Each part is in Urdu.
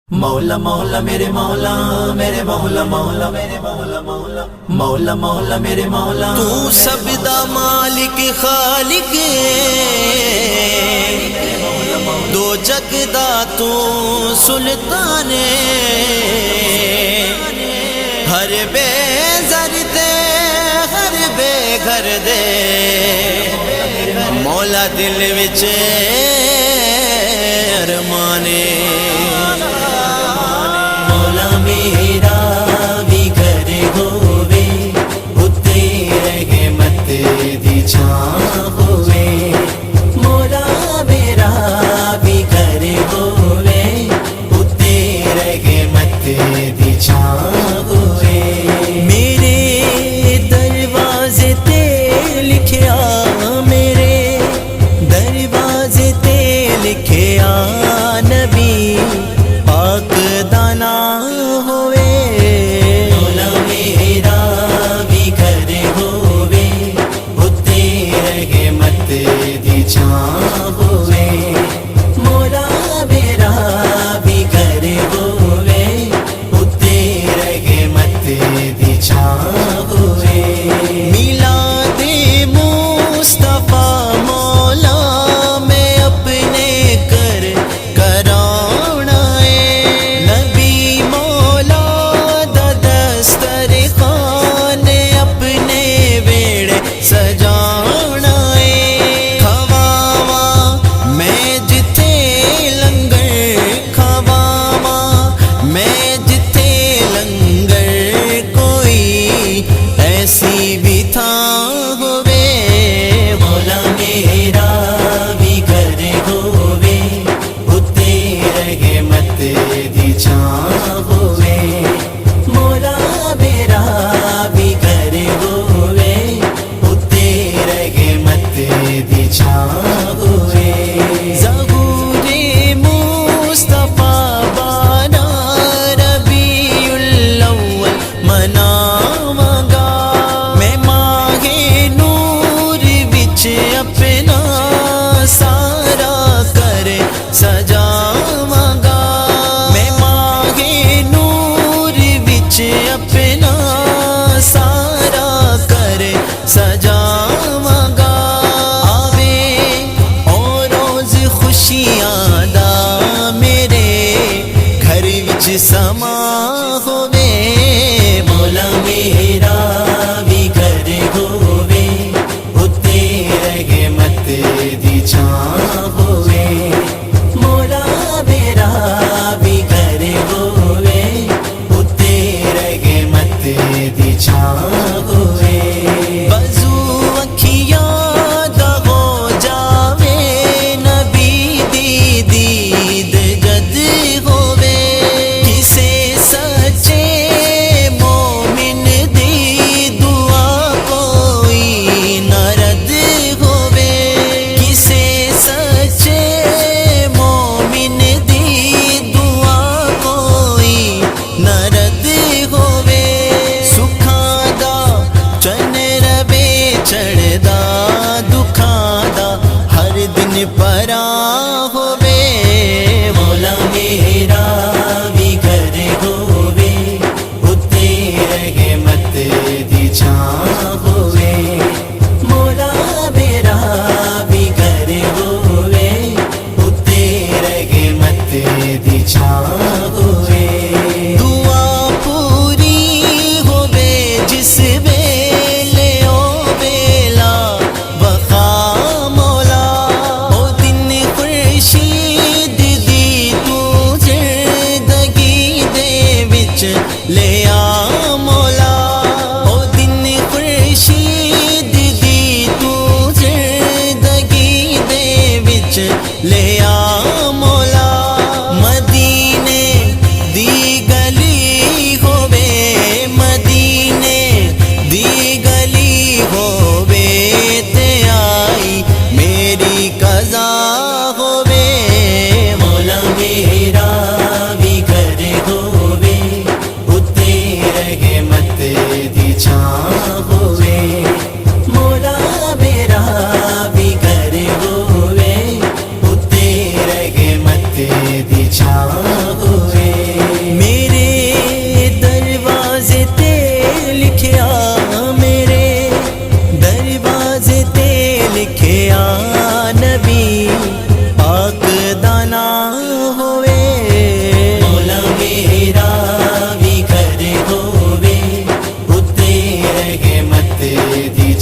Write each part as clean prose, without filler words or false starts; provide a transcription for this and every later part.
مولا مولا میرے مولا میرے مولا مولا میرے مولا مولا مولا مولا میرے مولا تو سب دا مالک خالق دو جگ دا تو سلطان ہر بے زر دے ہر بے گھر دے مولا دل وچ ارمانے میرا بھی گھر ہووے اتے رحمت دی چھاں ہووے مولا میرا بھی گھر ہووے اتے رحمت دی چھاں ہووے میرے دروازے تے لکھیا میرے دروازے تے لکھیا نبی پاک دانا ایسی بھی تھا ہووے مولا میرا بھی گھر ہووے اتے رحمت دی چھاں ہووے مولا میرا بھی گھر ہووے اتے رحمت دی چھاں ہووے ظہور مصطفیٰ بانا ربیع الاول مناواں اپنا سارا کر سجاواں گا میں ماہ نور وچ اپنا سارا کر سجاواں گا آوے اور روز خوشیاں دا میرے گھر وچ سما ہووے مولا میرا بھی گھر ہووے رحمت دی چھاں ہووے مولا میرا بھی گھر ہووے اتے رحمت دی چھاں ہووے وضو اکھیاں دا ہو جاوے نبی دی دید جد ہووے کسے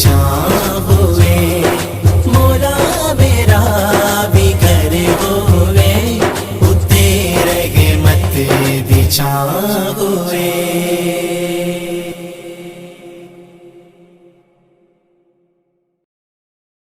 چھاں ہوئے مولا میرا بھی گھر ہوئے اتنے رحمت دی چھاں ہوئے